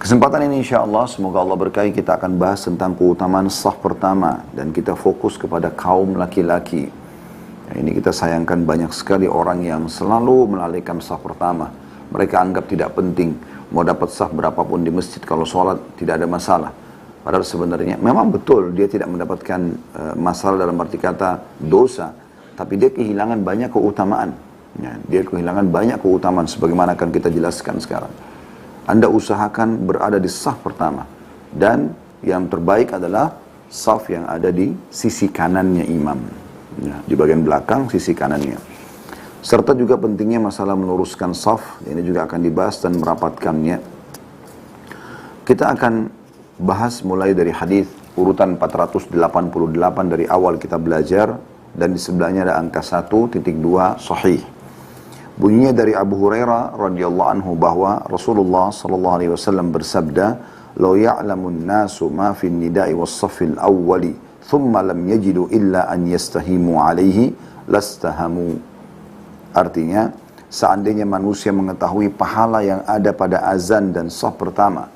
Kesempatan ini insya Allah semoga Allah berkahi, kita akan bahas tentang keutamaan saf pertama dan kita fokus kepada kaum laki-laki. Ini kita sayangkan banyak sekali orang yang selalu melalaikan saf pertama. Mereka anggap tidak penting, mau dapat saf berapapun di masjid, kalau sholat tidak ada masalah. Padahal sebenarnya memang betul dia tidak mendapatkan masalah dalam arti kata dosa, tapi dia kehilangan banyak keutamaan. Ya, dia kehilangan banyak keutamaan sebagaimana akan kita jelaskan sekarang. Anda usahakan berada di saf pertama. Dan yang terbaik adalah saf yang ada di sisi kanannya imam. Ya, di bagian belakang sisi kanannya. Serta juga pentingnya masalah meluruskan saf. Ini juga akan dibahas dan merapatkannya. Kita akan bahas mulai dari hadis urutan 488 dari awal kita belajar. Dan di sebelahnya ada angka 1.2 sahih. Bunyinya dari Abu Hurairah radhiyallahu anhu bahwa Rasulullah sallallahu alaihi wasallam bersabda, "Law ya'lamun nasu ma fi an-nida'i was-saffil awwali, thumma lam yajidu illa an yastahimu 'alaihi, lastahamu." Artinya, seandainya manusia mengetahui pahala yang ada pada azan dan saf pertama,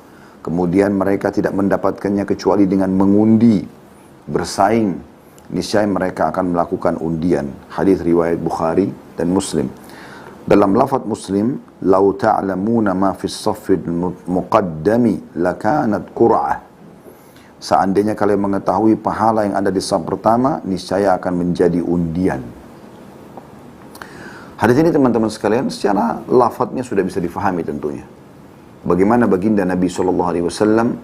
kemudian mereka tidak mendapatkannya kecuali dengan mengundi, bersaing, niscaya mereka akan melakukan undian. Hadis riwayat Bukhari dan Muslim. Dalam lafaz Muslim, "Lau ta'lamuna ma fis saffil muqaddami lakanat qur'ah." Seandainya kalian mengetahui pahala yang ada di saf pertama, niscaya akan menjadi undian. Hadis ini teman-teman sekalian secara lafadznya sudah bisa difahami tentunya. Bagaimana baginda Nabi SAW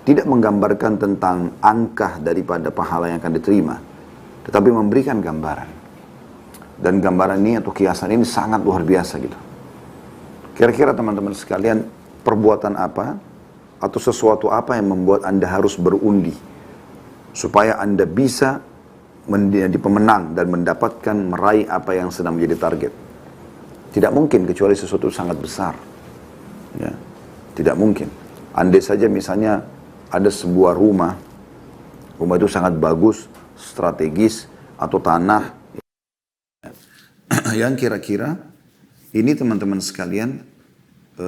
tidak menggambarkan tentang angka daripada pahala yang akan diterima, tetapi memberikan gambaran. Dan gambaran ini atau kiasan ini sangat luar biasa gitu. Kira-kira teman-teman sekalian, perbuatan apa atau sesuatu apa yang membuat Anda harus berundi supaya Anda bisa menjadi pemenang dan mendapatkan meraih apa yang sedang menjadi target? Tidak mungkin kecuali sesuatu sangat besar. Ya, tidak mungkin. Andai saja misalnya ada sebuah rumah itu sangat bagus, strategis, atau tanah yang kira-kira ini teman-teman sekalian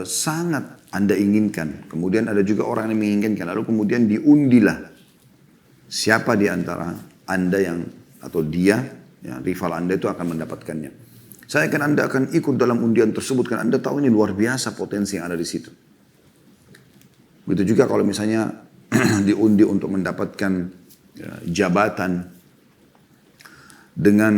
sangat Anda inginkan. Kemudian ada juga orang yang menginginkan, lalu kemudian diundilah siapa di antara Anda yang atau dia, ya, rival Anda itu akan mendapatkannya. Saya akan Anda akan ikut dalam undian tersebut kan Anda tahu ini luar biasa potensi yang ada di situ. Begitu juga kalau misalnya diundi untuk mendapatkan jabatan dengan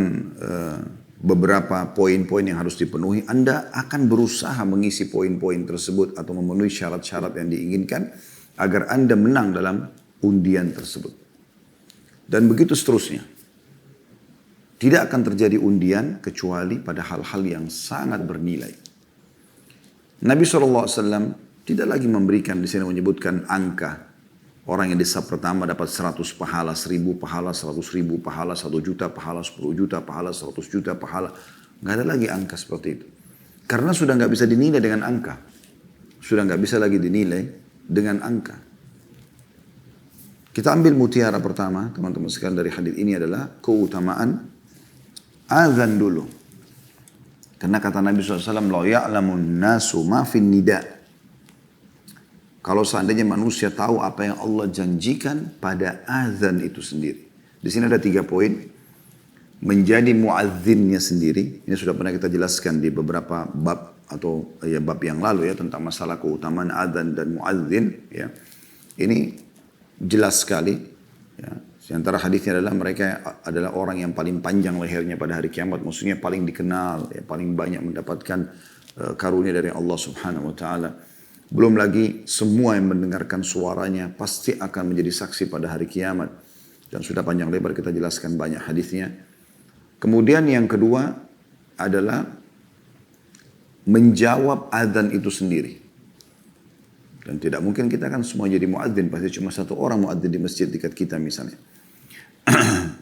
beberapa poin-poin yang harus dipenuhi, Anda akan berusaha mengisi poin-poin tersebut atau memenuhi syarat-syarat yang diinginkan agar Anda menang dalam undian tersebut. Dan begitu seterusnya. Tidak akan terjadi undian kecuali pada hal-hal yang sangat bernilai. Nabi SAW tidak lagi memberikan, di sini menyebutkan angka. Orang yang di saf pertama dapat 100 pahala, 1000 pahala, 100.000 pahala, 1 juta pahala, 10 juta pahala, 100 juta pahala. Nggak ada lagi angka seperti itu. Karena sudah nggak bisa dinilai dengan angka. Sudah nggak bisa lagi dinilai dengan angka. Kita ambil mutiara pertama, teman-teman sekalian, dari hadis ini adalah keutamaan azan dulu. Karena kata Nabi SAW, "Lau ya'lamun nasu ma fin nida'." Kalau seandainya manusia tahu apa yang Allah janjikan pada azan itu sendiri. Di sini ada 3 poin. Menjadi muadzinnya sendiri. Ini sudah pernah kita jelaskan di beberapa bab atau ya bab yang lalu ya tentang masalah keutamaan azan dan muadzin. Ya. Ini jelas sekali. Ya. Di antara hadisnya adalah mereka adalah orang yang paling panjang lehernya pada hari kiamat. Maksudnya paling dikenal, ya, paling banyak mendapatkan karunia dari Allah Subhanahu Wa Taala. Belum lagi semua yang mendengarkan suaranya pasti akan menjadi saksi pada hari kiamat. Dan sudah panjang lebar kita jelaskan banyak hadisnya. Kemudian yang kedua adalah menjawab azan itu sendiri. Dan tidak mungkin kita kan semua jadi muadzin, pasti cuma satu orang muadzin di masjid dekat kita misalnya.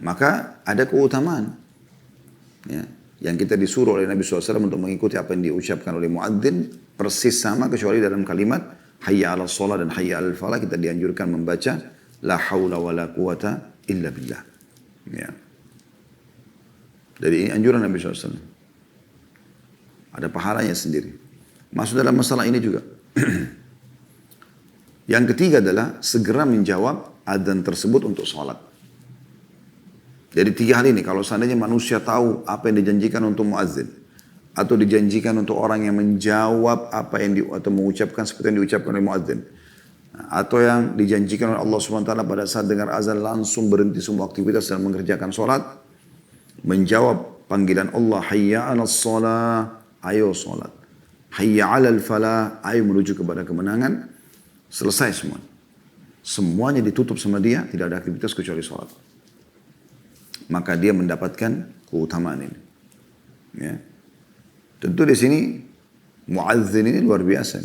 Maka ada keutamaan. Ya. Yang kita disuruh oleh Nabi SAW untuk mengikuti apa yang diucapkan oleh muadzin persis sama kecuali dalam kalimat hayya 'alas shalah dan hayya 'alal falah kita dianjurkan membaca la haula wala quwata illa billah. Ya. Jadi ini anjuran Nabi SAW. Ada pahalanya sendiri. Masuk dalam masalah ini juga. Yang ketiga adalah segera menjawab adzan tersebut untuk sholat. Jadi 3 hal ini, kalau seandainya manusia tahu apa yang dijanjikan untuk muazzin, atau dijanjikan untuk orang yang menjawab apa yang atau mengucapkan seperti yang diucapkan oleh muazzin, atau yang dijanjikan oleh Allah SWT pada saat dengar azan langsung berhenti semua aktivitas dan mengerjakan sholat, menjawab panggilan Allah, hayya 'alas shalah, ayo sholat, hayya 'alal falah, ayo menuju kepada kemenangan, selesai semua. Semuanya ditutup sama dia, tidak ada aktivitas kecuali sholat. Maka dia mendapatkan keutamaan ini. Ya. Tentu di sini muazzin ini luar biasa.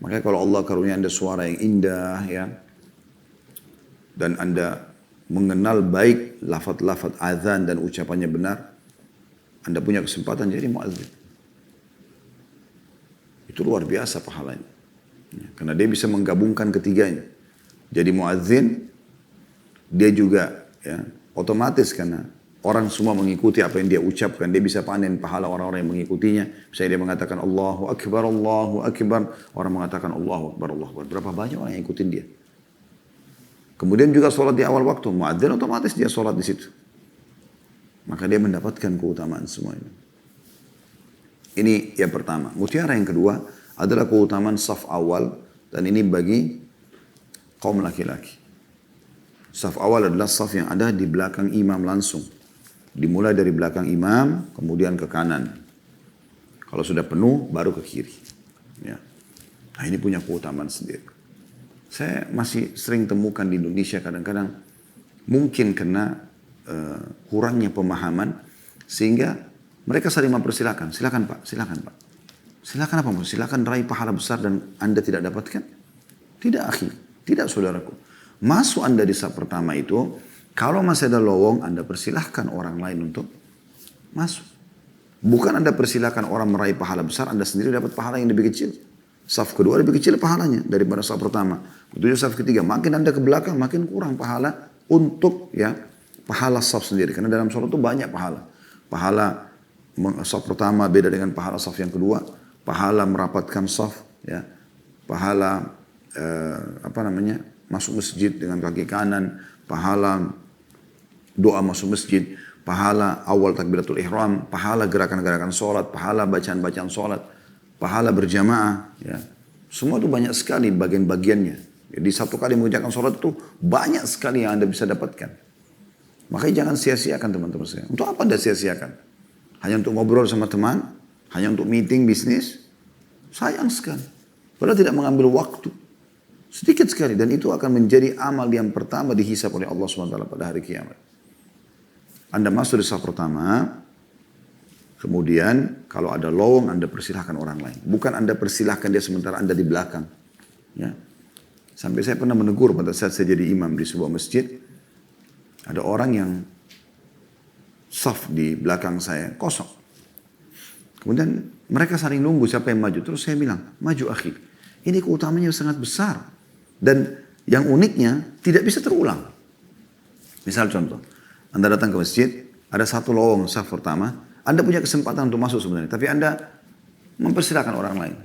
Makanya kalau Allah karunia Anda suara yang indah, ya, dan Anda mengenal baik lafaz-lafaz azan dan ucapannya benar, Anda punya kesempatan jadi muazzin. Itu luar biasa pahalanya. Ya, karena dia bisa menggabungkan ketiganya. Jadi muazzin, dia juga ya, otomatis karena orang semua mengikuti apa yang dia ucapkan, dia bisa panen pahala orang-orang yang mengikutinya. Misalnya dia mengatakan Allahu Akbar, orang mengatakan Allahu Akbar, Allahu Akbar. Berapa banyak orang yang ikutin dia. Kemudian juga sholat di awal waktu, muadzin otomatis dia sholat di situ. Maka dia mendapatkan keutamaan semua ini. Ini yang pertama. Mutiara yang kedua adalah keutamaan saf awal, dan ini bagi kaum laki-laki. Saf awal adalah saf yang ada di belakang imam langsung. Dimulai dari belakang imam, kemudian ke kanan. Kalau sudah penuh, baru ke kiri. Ya. Nah ini punya keutamaan sendiri. Saya masih sering temukan di Indonesia kadang-kadang, mungkin karena kurangnya pemahaman, sehingga mereka saling mempersilahkan. Silakan Pak, silakan Pak. Silakan apa Pak? Silakan raih pahala besar dan Anda tidak dapatkan? Tidak akhi, tidak saudaraku. Masuk Anda di saf pertama itu, kalau masih ada lowong, Anda persilahkan orang lain untuk masuk. Bukan Anda persilahkan orang meraih pahala besar, Anda sendiri dapat pahala yang lebih kecil. Saf kedua lebih kecil pahalanya daripada saf pertama. Begitu saf ketiga, makin Anda ke belakang, makin kurang pahala untuk ya pahala saf sendiri. Karena dalam sholat itu banyak pahala. Pahala saf pertama beda dengan pahala saf yang kedua. Pahala merapatkan saf, ya. Pahala masuk masjid dengan kaki kanan, pahala doa masuk masjid, pahala awal takbiratul ihram, pahala gerakan-gerakan sholat, pahala bacaan-bacaan sholat, pahala berjamaah, ya. Semua itu banyak sekali bagian-bagiannya. Jadi satu kali mengerjakan sholat itu banyak sekali yang Anda bisa dapatkan. Makanya jangan sia-siakan teman-teman sekalian. Untuk apa Anda sia-siakan? Hanya untuk ngobrol sama teman? Hanya untuk meeting bisnis? Sayang sekali. Padahal tidak mengambil waktu. Sedikit sekali. Dan itu akan menjadi amal yang pertama dihisab oleh Allah SWT pada hari kiamat. Anda masuk di saf pertama. Kemudian kalau ada lowong Anda persilahkan orang lain. Bukan Anda persilahkan dia sementara Anda di belakang. Ya. Sampai saya pernah menegur pada saat saya jadi imam di sebuah masjid. Ada orang yang saf di belakang saya kosong. Kemudian mereka saling nunggu siapa yang maju. Terus saya bilang, maju akhi. Ini keutamanya sangat besar. Dan yang uniknya tidak bisa terulang. Misal contoh, Anda datang ke masjid, ada satu lowong saf pertama, Anda punya kesempatan untuk masuk sebenarnya. Tapi Anda mempersilahkan orang lain.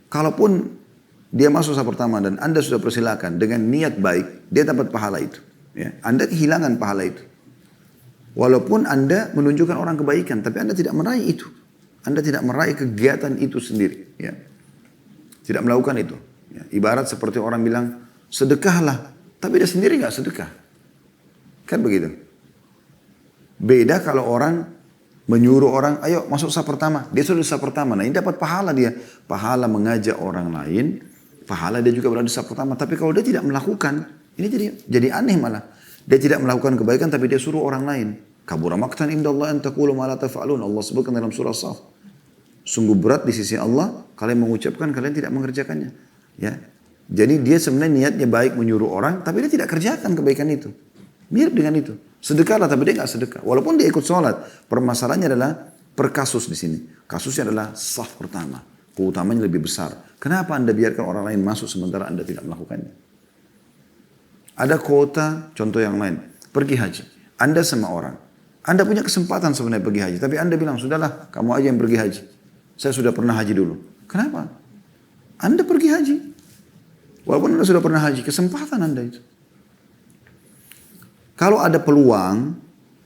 Kalaupun dia masuk saf pertama dan Anda sudah persilahkan dengan niat baik, dia dapat pahala itu. Ya. Anda kehilangan pahala itu. Walaupun Anda menunjukkan orang kebaikan, tapi Anda tidak meraih itu. Anda tidak meraih kegiatan itu sendiri. Ya. Tidak melakukan itu. Ya. Ibarat seperti orang bilang, sedekahlah. Tapi dia sendiri nggak sedekah. Kan begitu. Beda kalau orang menyuruh orang, ayo masuk saf pertama. Dia sudah di saf pertama. Nah ini dapat pahala dia. Pahala mengajak orang lain. Pahala dia juga berada di saf pertama. Tapi kalau dia tidak melakukan, ini jadi aneh malah. Dia tidak melakukan kebaikan tapi dia suruh orang lain. Kabura maqtan indallah an taqulu ma la taf'alun. Allah sebutkan dalam surah Saf. Sungguh berat di sisi Allah kalian mengucapkan kalian tidak mengerjakannya. Ya. Jadi dia sebenarnya niatnya baik menyuruh orang tapi dia tidak kerjakan kebaikan itu. Mirip dengan itu. Sedekahlah tapi dia nggak sedekah. Walaupun dia ikut sholat. Permasalahannya adalah per kasus di sini. Kasusnya adalah saf pertama. Keutamanya lebih besar. Kenapa Anda biarkan orang lain masuk sementara Anda tidak melakukannya? Ada kuota, contoh yang lain, pergi haji. Anda sama orang. Anda punya kesempatan sebenarnya pergi haji. Tapi Anda bilang, sudahlah kamu aja yang pergi haji. Saya sudah pernah haji dulu. Kenapa? Anda pergi haji. Walaupun Anda sudah pernah haji, kesempatan Anda itu. Kalau ada peluang,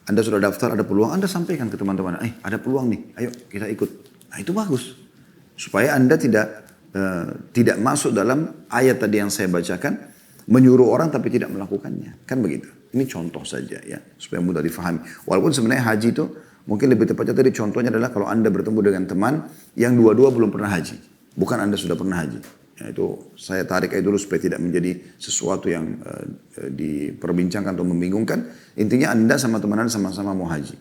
Anda sudah daftar, ada peluang, Anda sampaikan ke teman-teman, ada peluang nih, ayo kita ikut. Nah itu bagus. Supaya Anda tidak masuk dalam ayat tadi yang saya bacakan, menyuruh orang tapi tidak melakukannya. Kan begitu. Ini contoh saja ya, supaya mudah difahami. Walaupun sebenarnya haji itu, mungkin lebih tepatnya tadi contohnya adalah kalau Anda bertemu dengan teman yang dua-dua belum pernah haji. Bukan Anda sudah pernah haji. Ya, itu saya tarik aja dulu supaya tidak menjadi sesuatu yang diperbincangkan atau membingungkan. Intinya Anda sama teman Anda sama-sama mau haji.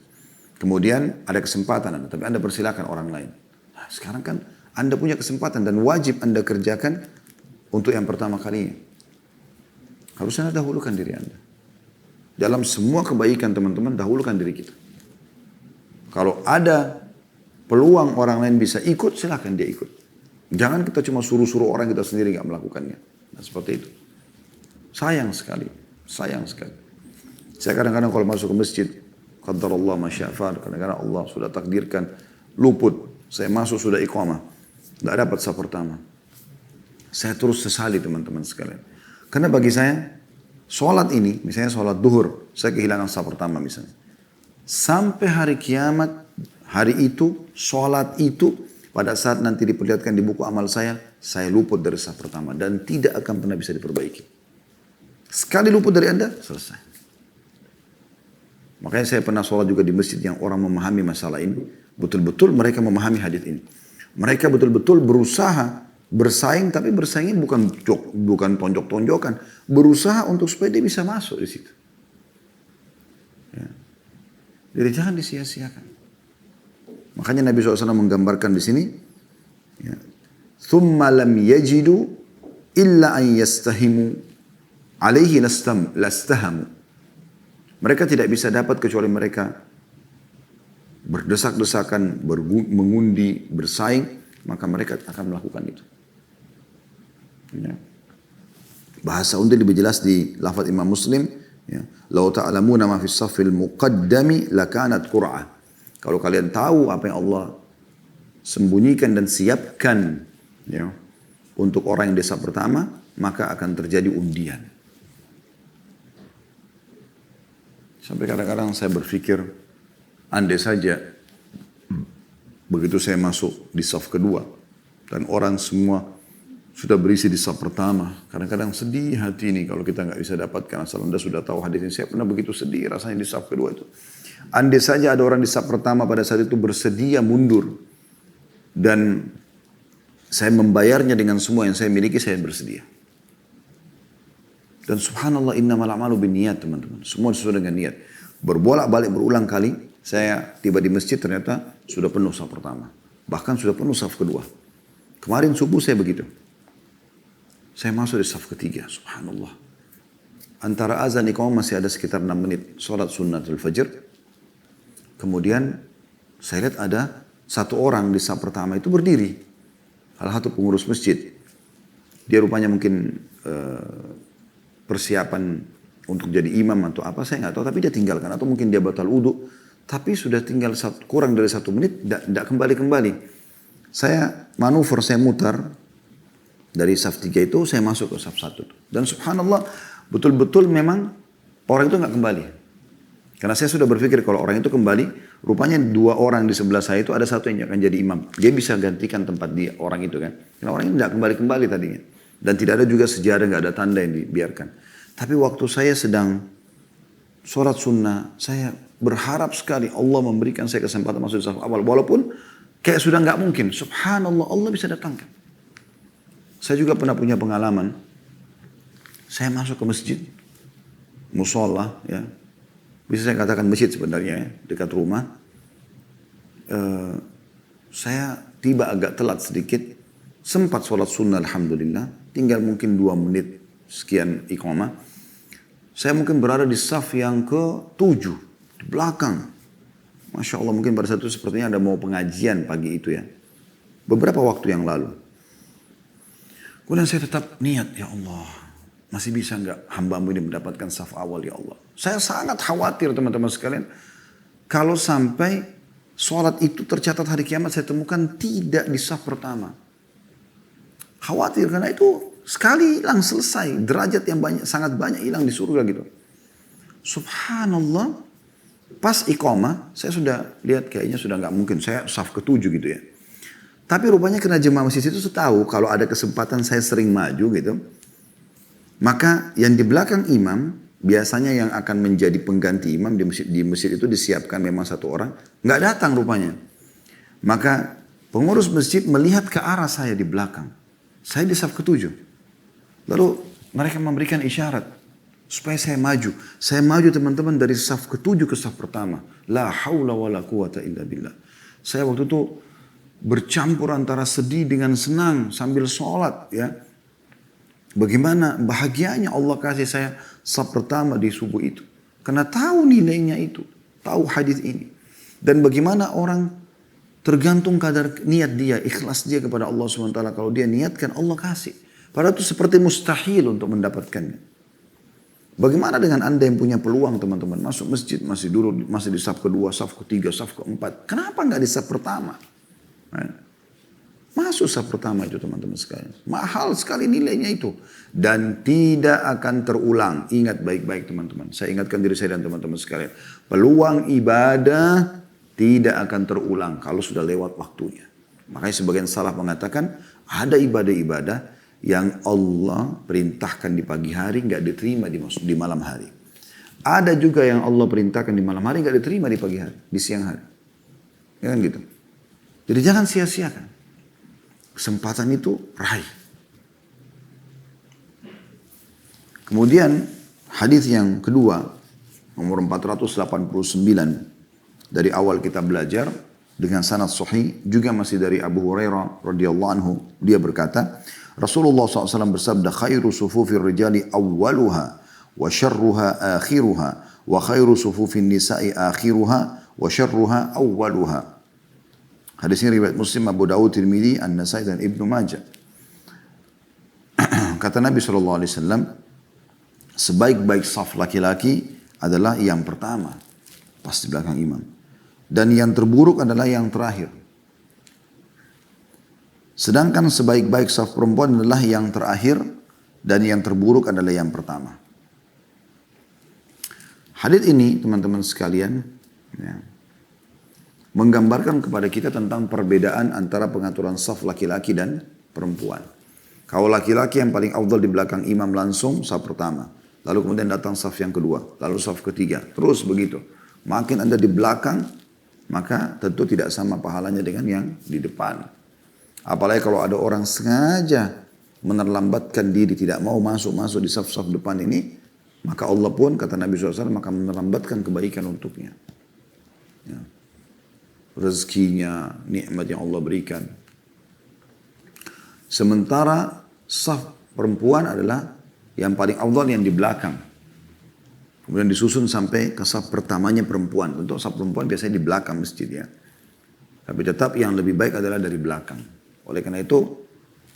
Kemudian ada kesempatan Anda, tapi Anda persilakan orang lain. Nah, sekarang kan Anda punya kesempatan dan wajib Anda kerjakan untuk yang pertama kalinya. Harus Anda dahulukan diri Anda. Dalam semua kebaikan teman-teman, dahulukan diri kita. Kalau ada peluang orang lain bisa ikut, silakan dia ikut. Jangan kita cuma suruh-suruh orang, kita sendiri nggak melakukannya. Nah, seperti itu. Sayang sekali. Sayang sekali. Saya kadang-kadang kalau masuk ke masjid, qadarullah masya'far, kadang-kadang Allah sudah takdirkan, luput. Saya masuk sudah iqamah. Nggak dapat saf pertama. Saya terus sesali teman-teman sekalian. Karena bagi saya, sholat ini, misalnya sholat duhur, saya kehilangan saf pertama misalnya. Sampai hari kiamat, hari itu, sholat itu, pada saat nanti diperlihatkan di buku amal saya luput dari saf pertama. Dan tidak akan pernah bisa diperbaiki. Sekali luput dari Anda, selesai. Makanya saya pernah sholat juga di masjid yang orang memahami masalah ini. Betul-betul mereka memahami hadis ini. Mereka betul-betul berusaha bersaing, tapi bersaingnya bukan tonjok-tonjokan. Berusaha untuk supaya dia bisa masuk di situ. Ya. Jadi jangan disia-siakan. Makanya Nabi SAW menggambarkan di sini, ya, "Thumma lam yajidu illa an yastahimu alaihi lastahamu." Mereka tidak bisa dapat kecuali mereka berdesak-desakan, mengundi, bersaing, maka mereka akan melakukan itu. Ya. Bahasa unta lebih jelas di lafaz Imam Muslim, ya, "Lau ta'lamuna ma fis saffil muqaddami lakanat qur'ah." Kalau kalian tahu apa yang Allah sembunyikan dan siapkan, ya, untuk orang yang di saf pertama, maka akan terjadi undian. Sampai kadang-kadang saya berpikir, andai saja begitu saya masuk di saf kedua dan orang semua sudah berisi di saf pertama, kadang-kadang sedih hati ini kalau kita nggak bisa dapatkan. Asal Anda sudah tahu hadis ini, saya pernah begitu sedih rasanya di saf kedua itu. Andai saja ada orang di saf pertama pada saat itu bersedia mundur dan saya membayarnya dengan semua yang saya miliki, saya bersedia. Dan subhanallah, innamal a'malu binniyat, teman-teman. Semua sesuai dengan niat. Berbolak-balik berulang kali, saya tiba di masjid ternyata sudah penuh saf pertama. Bahkan sudah penuh saf kedua. Kemarin subuh saya begitu. Saya masuk di saf ketiga, subhanallah. Antara azan iqamah masih ada sekitar 6 menit. Salat sunnatul fajr. Kemudian saya lihat ada satu orang di saf pertama itu berdiri. Salah satu pengurus masjid. Dia rupanya mungkin persiapan untuk jadi imam atau apa, saya nggak tahu. Tapi dia tinggalkan. Atau mungkin dia batal wudhu. Tapi sudah tinggal kurang dari 1 menit, tidak kembali-kembali. Saya manuver, saya mutar. Dari saf 3 itu saya masuk ke saf 1. Dan subhanallah, betul-betul memang orang itu nggak kembali. Karena saya sudah berpikir kalau orang itu kembali, rupanya 2 orang di sebelah saya itu ada satu yang akan jadi imam. Dia bisa gantikan tempat dia, orang itu kan. Karena orang ini tidak kembali-kembali tadinya. Dan tidak ada juga sejarah, nggak ada tanda yang dibiarkan. Tapi waktu saya sedang sholat sunnah, saya berharap sekali Allah memberikan saya kesempatan masuk di saf awal. Walaupun kayak sudah nggak mungkin. Subhanallah, Allah bisa datangkan. Saya juga pernah punya pengalaman. Saya masuk ke masjid, musola, ya. Bisa saya katakan masjid sebenarnya, ya, dekat rumah. Saya tiba agak telat sedikit. Sempat sholat sunnah alhamdulillah. Tinggal mungkin 2 menit sekian iqamah. Saya mungkin berada di saf yang ke-7. Di belakang. Masya Allah, mungkin pada saat itu sepertinya ada mau pengajian pagi itu ya. Beberapa waktu yang lalu. Kemudian saya tetap niat, ya Allah. Masih bisa nggak hamba-Mu ini mendapatkan saf awal, ya Allah. Saya sangat khawatir teman-teman sekalian. Kalau sampai sholat itu tercatat hari kiamat, saya temukan tidak di saf pertama. Khawatir karena itu sekali hilang selesai. Derajat yang banyak, sangat banyak hilang di surga gitu. Subhanallah. Pas iqamah, saya sudah lihat kayaknya sudah nggak mungkin. Saya saf ke-7 gitu ya. Tapi rupanya karena jemaah masjid itu tahu kalau ada kesempatan saya sering maju gitu. Maka yang di belakang imam, biasanya yang akan menjadi pengganti imam di masjid itu disiapkan memang satu orang. Nggak datang rupanya. Maka pengurus masjid melihat ke arah saya di belakang. Saya di saf ke-7. Lalu mereka memberikan isyarat supaya saya maju. Saya maju teman-teman dari saf ke-7 ke saf pertama. La haula wa la quwata illa billah. Saya waktu itu bercampur antara sedih dengan senang sambil sholat ya. Bagaimana bahagianya Allah kasih saya saf pertama di subuh itu. Karena tahu nilainya itu. Tahu hadis ini. Dan bagaimana orang tergantung kadar niat dia, ikhlas dia kepada Allah SWT. Kalau dia niatkan Allah kasih. Padahal itu seperti mustahil untuk mendapatkannya. Bagaimana dengan Anda yang punya peluang teman-teman. Masuk masjid masih di saf kedua, saf ketiga, saf keempat. Kenapa nggak di saf pertama? Masuk saf pertama itu teman-teman sekalian. Mahal sekali nilainya itu. Dan tidak akan terulang. Ingat baik-baik teman-teman. Saya ingatkan diri saya dan teman-teman sekalian. Peluang ibadah tidak akan terulang kalau sudah lewat waktunya. Makanya sebagian salaf mengatakan ada ibadah-ibadah yang Allah perintahkan di pagi hari nggak diterima di malam hari. Ada juga yang Allah perintahkan di malam hari nggak diterima di pagi hari, di siang hari. Ya kan gitu. Jadi jangan sia-siakan. Kesempatan itu raih. Kemudian hadis yang kedua nomor 489 dari awal kita belajar dengan sanad sahih juga masih dari Abu Hurairah radhiyallahu anhu, dia berkata Rasulullah SAW bersabda khairu sufufir rijali awwaluha wa syarruha akhiruha wa khairu sufufin nisa'i akhiruha wa syarruha awwaluha. Hadis ini riwayat Muslim, Abu Dawud, Tirmidzi, An-Nasai dan Ibnu Majah. Kata Nabi SAW, sebaik-baik saf laki-laki adalah yang pertama, pas di belakang imam. Dan yang terburuk adalah yang terakhir. Sedangkan sebaik-baik saf perempuan adalah yang terakhir dan yang terburuk adalah yang pertama. Hadis ini teman-teman sekalian ya, menggambarkan kepada kita tentang perbedaan antara pengaturan saf laki-laki dan perempuan. Kalau laki-laki yang paling afdal di belakang imam langsung saf pertama. Lalu kemudian datang saf yang kedua. Lalu saf ketiga. Terus begitu. Makin Anda di belakang, maka tentu tidak sama pahalanya dengan yang di depan. Apalagi kalau ada orang sengaja menerlambatkan diri, tidak mau masuk di saf-saf depan ini, maka Allah pun, kata Nabi SAW, maka menerlambatkan kebaikan untuknya. Ya. Rezekinya, nikmat yang Allah berikan. Sementara saf perempuan adalah yang paling afdal yang di belakang. Kemudian disusun sampai ke saf pertamanya perempuan. Untuk saf perempuan biasanya di belakang masjid ya. Tapi tetap yang lebih baik adalah dari belakang. Oleh karena itu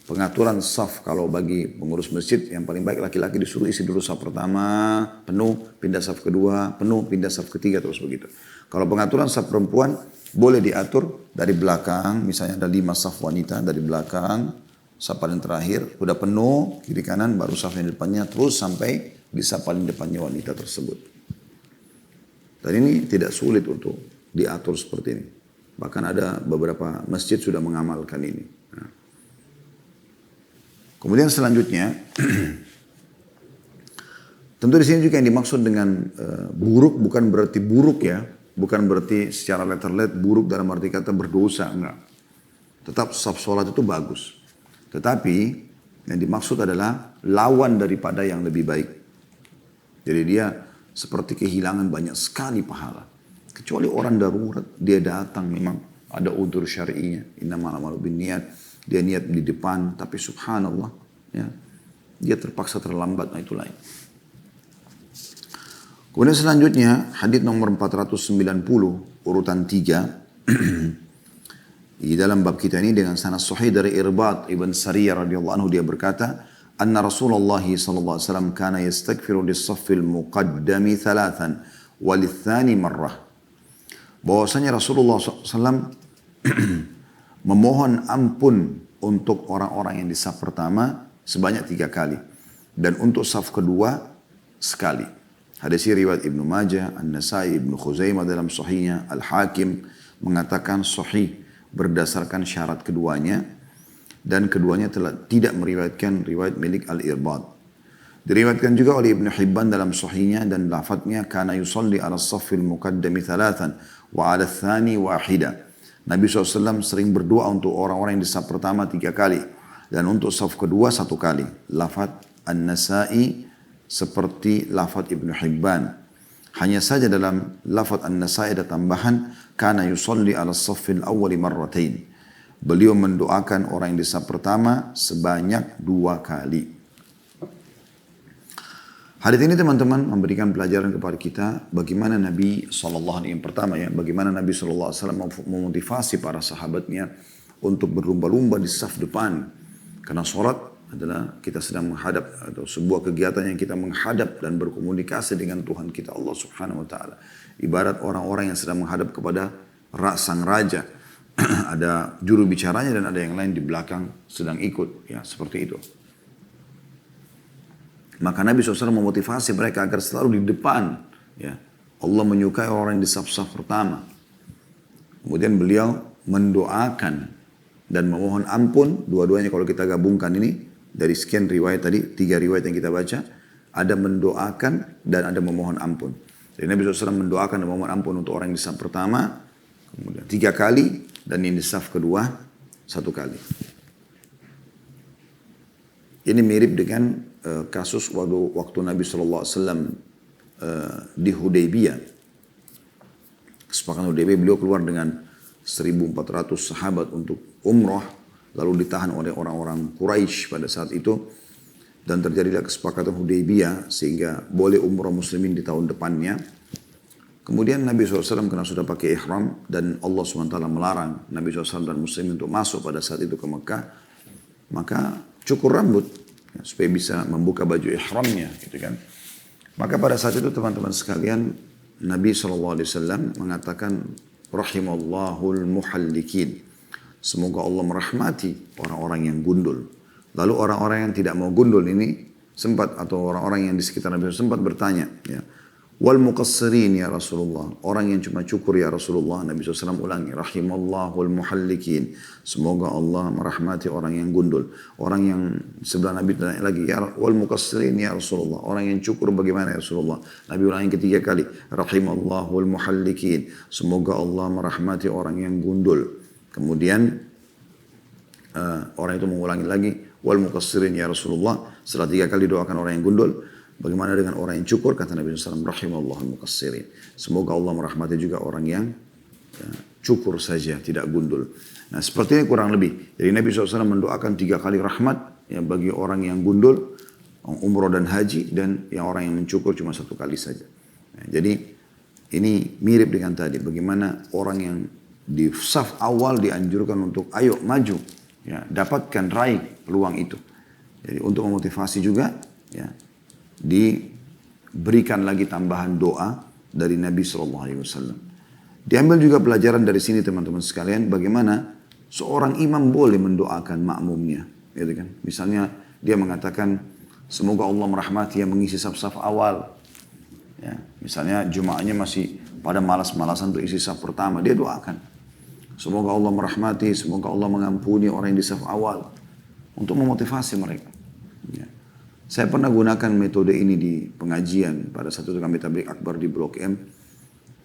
pengaturan saf kalau bagi pengurus masjid yang paling baik laki-laki disuruh isi dulu saf pertama penuh, pindah saf kedua penuh, pindah saf ketiga terus begitu. Kalau pengaturan saf perempuan boleh diatur dari belakang, misalnya ada 5 saf wanita dari belakang, saf paling terakhir udah penuh kiri kanan baru saf yang depannya terus sampai di saf paling depannya wanita tersebut. Dan ini tidak sulit untuk diatur seperti ini. Bahkan ada beberapa masjid sudah mengamalkan ini. Nah. Kemudian selanjutnya, tentu di sini juga yang dimaksud dengan buruk bukan berarti buruk ya, bukan berarti secara letterlet buruk dalam arti kata berdosa, enggak. Tetap saf sholat itu bagus. Tetapi yang dimaksud adalah lawan daripada yang lebih baik. Jadi dia seperti kehilangan banyak sekali pahala. Kecuali orang darurat, dia datang memang ada udzur syar'inya, innamal a'malu binniyat, dia niat di depan, tapi subhanallah, ya, dia terpaksa terlambat, nah itu lain. Kemudian selanjutnya, hadits nomor 490, urutan 3, di dalam bab kita ini dengan sanad sahih dari Irbad ibn Sariyah radhiyallahu anhu, dia berkata, anna Rasulullah sallallahu alaihi wasallam kana yastaghfiru lis-saffil muqaddami thalathan walithani marrah. Bahwasanya Rasulullah SAW memohon ampun untuk orang-orang yang di saf pertama sebanyak 3 kali. Dan untuk saf kedua sekali. Hadis riwayat Ibnu Majah, An-Nasai, Ibnu Khuzaimah dalam sahihnya, Al-Hakim mengatakan sahih berdasarkan syarat keduanya. Dan keduanya tidak meriwayatkan riwayat milik Al-Irbad. Diriwayatkan juga oleh Ibnu Hibban dalam sahihnya dan lafadznya kana yusalli ala saffil muqaddami 3 wa ala tsani wahida. Nabi SAW sering berdoa untuk orang-orang yang di saf pertama 3 kali dan untuk saf kedua 1 kali. Lafadz An-Nasai seperti lafadz Ibnu Hibban. Hanya saja dalam lafadz An-Nasai ada tambahan kana yusalli ala saffil awwali marratain. Beliau mendoakan orang yang di saf pertama sebanyak 2 kali. Hadis ini teman-teman memberikan pelajaran kepada kita bagaimana Nabi SAW yang pertama ya, bagaimana Nabi SAW memotivasi para sahabatnya untuk berlumba-lumba di saf depan. Karena sholat adalah kita sedang menghadap atau sebuah kegiatan yang kita menghadap dan berkomunikasi dengan Tuhan kita Allah Subhanahu Wa Taala. Ibarat orang-orang yang sedang menghadap kepada sang raja. Ada juru bicaranya dan ada yang lain di belakang sedang ikut ya seperti itu. Maka Nabi SAW memotivasi mereka agar selalu di depan. Ya. Allah menyukai orang yang di saf-saf pertama. Kemudian beliau mendoakan dan memohon ampun. Dua-duanya kalau kita gabungkan ini, dari sekian riwayat tadi, 3 riwayat yang kita baca, ada mendoakan dan ada memohon ampun. Jadi Nabi SAW mendoakan dan memohon ampun untuk orang yang di saf pertama, kemudian 3 kali, dan yang di saf kedua 1 kali. Ini mirip dengan kasus waktu Nabi SAW di Hudaybiyah. Kesepakatan Hudaybiyah, beliau keluar dengan 1.400 sahabat untuk umrah, lalu ditahan oleh orang-orang Quraisy pada saat itu, dan terjadilah kesepakatan Hudaybiyah sehingga boleh umrah muslimin di tahun depannya. Kemudian Nabi SAW karena sudah pakai ihram dan Allah SWT melarang Nabi SAW dan muslimin untuk masuk pada saat itu ke Mekah, maka cukur rambut supaya bisa membuka baju ihramnya gitu kan. Maka pada saat itu teman-teman sekalian, Nabi SAW mengatakan rahimallahul muhallikin, semoga Allah merahmati orang-orang yang gundul. Lalu orang-orang yang tidak mau gundul ini sempat, atau orang-orang yang di sekitar Nabi sempat bertanya ya, wal muqassirin ya Rasulullah, orang yang cuma cukur ya Rasulullah. Nabi SAW ulangi rahimallahul muhallikin, semoga Allah merahmati orang yang gundul. Orang yang sebelah Nabi tanya lagi ya wal muqassirin ya Rasulullah, orang yang cukur bagaimana ya Rasulullah. Nabi ulangi 3 kali rahimallahul muhallikin, semoga Allah merahmati orang yang gundul. Kemudian orang itu mengulangi lagi wal muqassirin ya Rasulullah. Setelah 3 kali doakan orang yang gundul, bagaimana dengan orang yang cukur? Kata Nabi SAW, rahimallahul muqassirin, semoga Allah merahmati juga orang yang cukur saja, tidak gundul. Nah seperti ini kurang lebih. Jadi Nabi SAW mendoakan 3 kali rahmat ya, bagi orang yang gundul, umroh dan haji, dan yang orang yang mencukur cuma 1 kali saja. Nah, jadi ini mirip dengan tadi, bagaimana orang yang di saf awal dianjurkan untuk ayo maju, ya, dapatkan, raih peluang itu. Jadi untuk memotivasi juga, ya, diberikan lagi tambahan doa dari Nabi SAW. Diambil juga pelajaran dari sini teman-teman sekalian, bagaimana seorang imam boleh mendoakan makmumnya, gitu kan? Misalnya dia mengatakan semoga Allah merahmati yang mengisi saf-saf awal. Ya, misalnya jemaahnya masih pada malas-malasan untuk isi saf pertama, dia doakan semoga Allah merahmati, semoga Allah mengampuni orang yang di saf awal, untuk memotivasi mereka. Ya. Saya pernah gunakan metode ini di pengajian pada saat itu kami tabligh akbar di Blok M.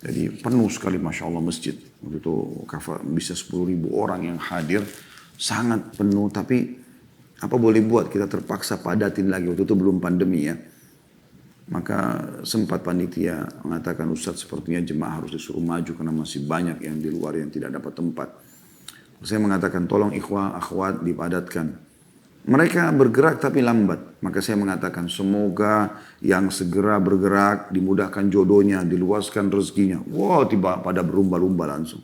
Jadi penuh sekali Masya Allah masjid. Waktu itu bisa 10.000 orang yang hadir. Sangat penuh, tapi apa boleh buat, kita terpaksa padatin lagi. Waktu itu belum pandemi ya. Maka sempat panitia mengatakan, Ustadz sepertinya jemaah harus disuruh maju karena masih banyak yang di luar yang tidak dapat tempat. Saya mengatakan tolong ikhwah akhwat dipadatkan. Mereka bergerak tapi lambat. Maka saya mengatakan semoga yang segera bergerak dimudahkan jodohnya, diluaskan rezekinya. Wow, tiba pada berlumba-lumba langsung.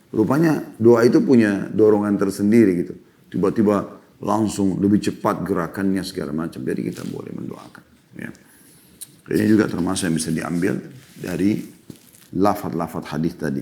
Rupanya doa itu punya dorongan tersendiri gitu. Tiba-tiba langsung lebih cepat gerakannya segala macam. Jadi kita boleh mendoakan. Ya. Ini juga termasuk yang bisa diambil dari lafaz-lafaz hadis tadi.